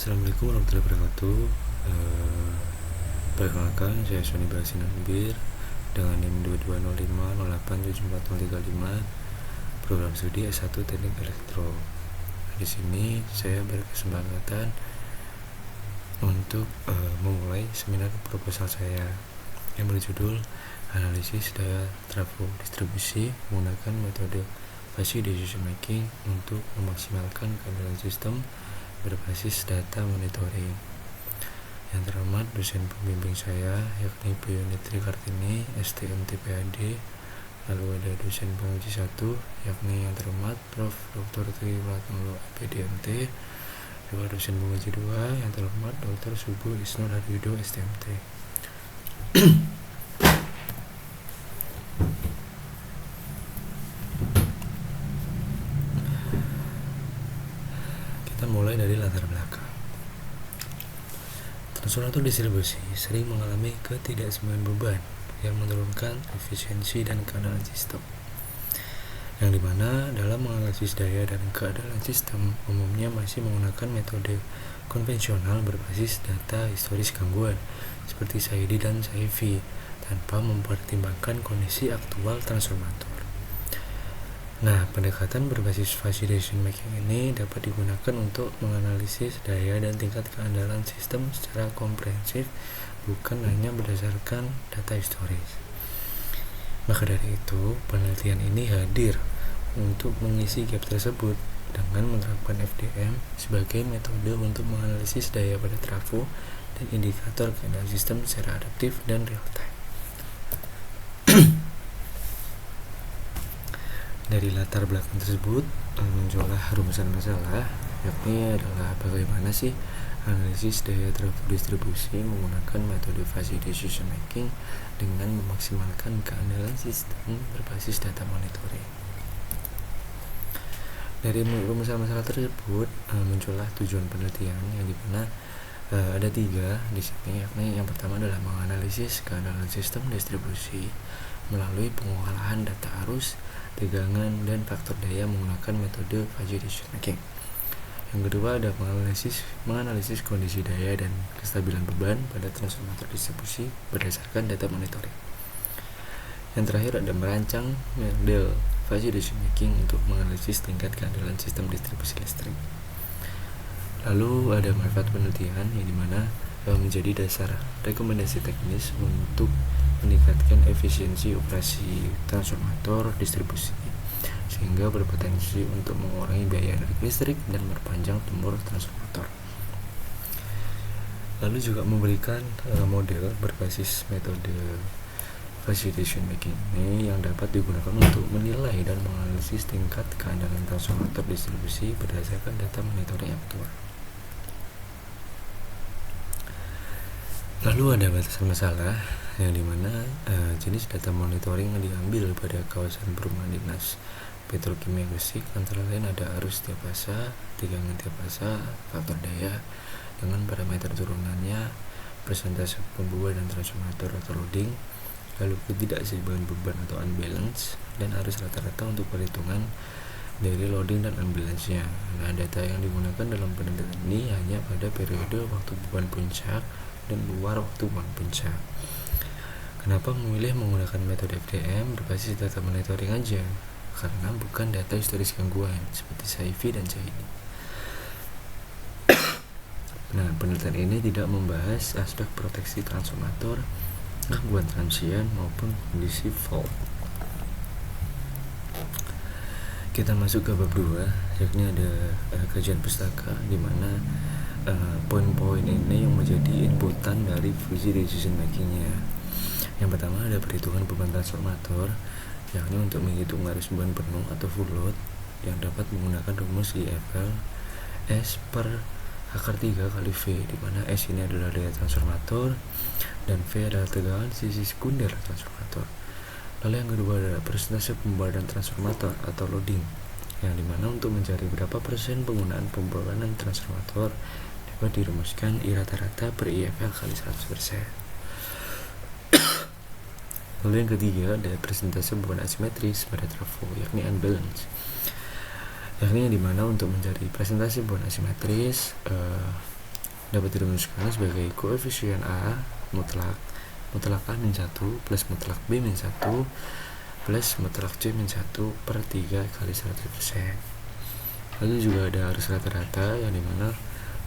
Assalamualaikum warahmatullahi wabarakatuh. Perkenalkan, saya Sony Barasinambir dengan NIM 2205087435, program studi S1 Teknik Elektro. Di sini saya berkesempatan untuk memulai seminar proposal saya yang berjudul Analisis Daya Trafo Distribusi menggunakan metode Fuzzy Decision Making untuk memaksimalkan keandalan sistem berbasis data monitoring. Yang terhormat dosen pembimbing saya yakni Bu Yunitri Kartini, STMT PhD. Lalu ada dosen penguji 1 yakni yang terhormat Prof. Dr. Tri Pratnolo PDMT. Juga dosen penguji 2 yang terhormat Dr. Subu Isnur Hadido STMT. Kita mulai dari latar belakang. Transformator distribusi sering mengalami ketidakseimbangan beban yang menurunkan efisiensi dan keandalan sistem, yang dimana dalam menganalisis daya dan keandalan sistem umumnya masih menggunakan metode konvensional berbasis data historis gangguan seperti SAIDI dan SAIFI tanpa mempertimbangkan kondisi aktual transformator. Nah, pendekatan berbasis Fuzzy Decision Making ini dapat digunakan untuk menganalisis daya dan tingkat keandalan sistem secara komprehensif, bukan hanya berdasarkan data historis. Maka dari itu, penelitian ini hadir untuk mengisi gap tersebut dengan menerapkan FDM sebagai metode untuk menganalisis daya pada trafo dan indikator keandalan sistem secara adaptif dan real time. Dari latar belakang tersebut muncullah rumusan masalah, yakni adalah bagaimana sih analisis daya trafo distribusi menggunakan metode Fuzzy Decision Making dengan memaksimalkan keandalan sistem berbasis data monitoring. Dari rumusan masalah tersebut muncullah tujuan penelitian yang dimana ada 3 di sini, yakni yang pertama adalah menganalisis keandalan sistem distribusi melalui pengolahan data arus, tegangan, dan faktor daya menggunakan metode Fuzzy Decision Making. Yang kedua ada menganalisis kondisi daya dan kestabilan beban pada transformator distribusi berdasarkan data monitoring. Yang terakhir ada merancang model Fuzzy Decision Making untuk menganalisis tingkat keandalan sistem distribusi listrik. Lalu ada manfaat penelitian yang dimana menjadi dasar rekomendasi teknis untuk meningkatkan efisiensi operasi transformator distribusi sehingga berpotensi untuk mengurangi biaya energi listrik dan memperpanjang umur transformator. Lalu juga memberikan model berbasis metode Fuzzy Decision Making ini yang dapat digunakan untuk menilai dan menganalisis tingkat keandalan transformator distribusi berdasarkan data monitoring aktual. Lalu ada batasan masalah yang dimana jenis data monitoring yang diambil pada kawasan perumahan dinas petrokimia Gresik antara lain ada arus tiap fasa, tegangan tiap fasa, faktor daya dengan parameter turunannya, persentase pembuahan dan transformator atau loading, lalu ketidakseimbangan beban atau unbalance, dan arus rata-rata untuk perhitungan dari loading dan unbalance-nya. Nah, data yang digunakan dalam penelitian ini hanya pada periode waktu beban puncak dan luar waktu beban puncak. Kenapa memilih menggunakan metode FDM berbasis data monitoring aja? Karena bukan data historis gangguan seperti SAIFI dan SAIDI. Nah, penelitian ini tidak membahas aspek proteksi transformator, gangguan transient maupun kondisi fault. Kita masuk ke bab 2, yakni ada kajian pustaka di mana poin-poin ini yang menjadi inputan dari Fuzzy Decision Making-nya. Yang pertama ada perhitungan beban transformator, yakni untuk menghitung arus beban penuh atau full load yang dapat menggunakan rumus IFL S per akar 3 kali V, di mana S ini adalah daya transformator dan V adalah tegangan sisi sekunder transformator. Lalu yang kedua adalah persentase pembuatan transformator atau loading, yang dimana untuk mencari berapa persen penggunaan pembuatan transformator dapat dirumuskan I rata-rata per IFL kali 100%. Lalu yang ketiga ada persentase beban asimetris pada trafo, yakni unbalance, yakni yang dimana untuk mencari presentasi beban asimetris dapat dirumuskan sebagai koefisien A mutlak A min 1 plus mutlak B min 1 plus mutlak C min 1 per 3 kali 100%. Lalu juga ada arus rata-rata, yang dimana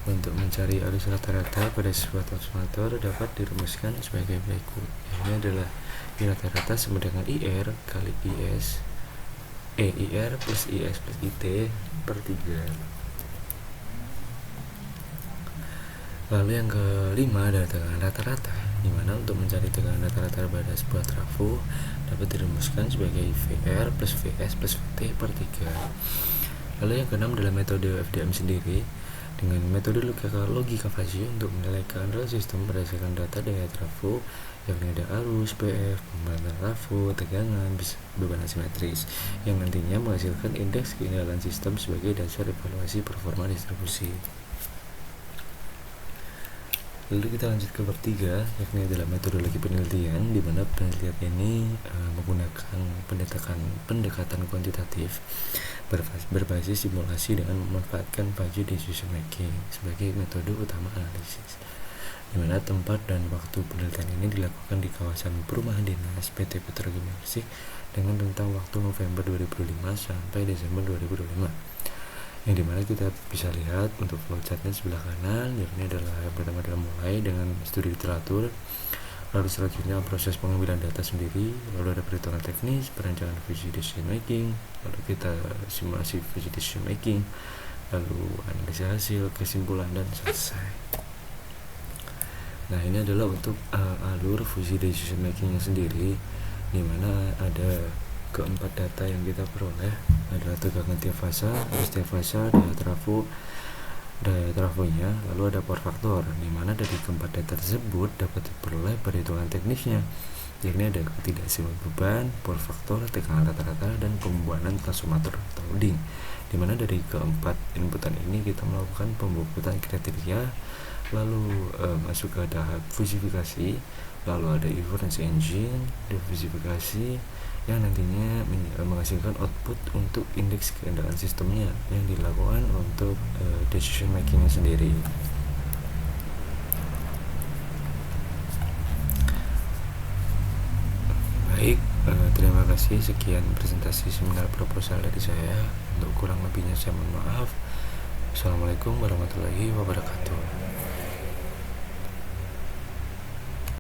untuk mencari arus rata-rata pada sebuah transformator dapat dirumuskan sebagai berikut. Ini adalah I rata-rata sama dengan IR kali IR plus IS plus IT per 3. Lalu yang kelima adalah tegangan rata-rata, di mana untuk mencari tegangan rata-rata pada sebuah trafo dapat dirumuskan sebagai VR plus VS plus VT per 3. Lalu yang keenam adalah metode FDM sendiri, dengan metode logika fase untuk menilai keandalan sistem berdasarkan data daya trafo, yakni ada arus, PF, pembantu trafo, tegangan, beban asimetris, yang nantinya menghasilkan indeks keandalan sistem sebagai dasar evaluasi performa distribusi. Lalu kita lanjut ke bertiga, yakni adalah metodologi penelitian, di mana penelitian ini menggunakan pendekatan kuantitatif berbasis simulasi dengan memanfaatkan fuzzy decision making sebagai metode utama analisis, di mana tempat dan waktu penelitian ini dilakukan di kawasan perumahan dinas PT Petrokimia Gresik dengan rentang waktu November 2005 sampai Desember 2025. Yang dimana kita bisa lihat untuk flowchartnya sebelah kanan, yakni adalah yang pertama adalah mulai dengan studi literatur, lalu selanjutnya proses pengambilan data sendiri, lalu ada perhitungan teknis, perancangan fuzzy decision making, lalu kita simulasi fuzzy decision making, lalu analisis hasil, kesimpulan, dan selesai. Nah, ini adalah untuk alur fuzzy decision making sendiri, di mana ada keempat data yang kita peroleh adalah tegangan tiap fase, setiap fase, daya trafonya, lalu ada power factor, di mana dari keempat data tersebut dapat diperoleh perhitungan teknisnya, yakni ada ketidakseimbangan beban, power factor, tegangan rata-rata, dan pembuatan transformator atau loading, di mana dari keempat inputan ini kita melakukan pembuatan kriteria, lalu masuk ke tahap fusifikasi, lalu ada inference engine, diversifikasi, yang nantinya menghasilkan output untuk indeks keandalan sistemnya yang dilakukan untuk decision makingnya sendiri. Baik, terima kasih. Sekian presentasi seminar proposal dari saya. Untuk kurang lebihnya saya mohon maaf. Assalamualaikum warahmatullahi wabarakatuh.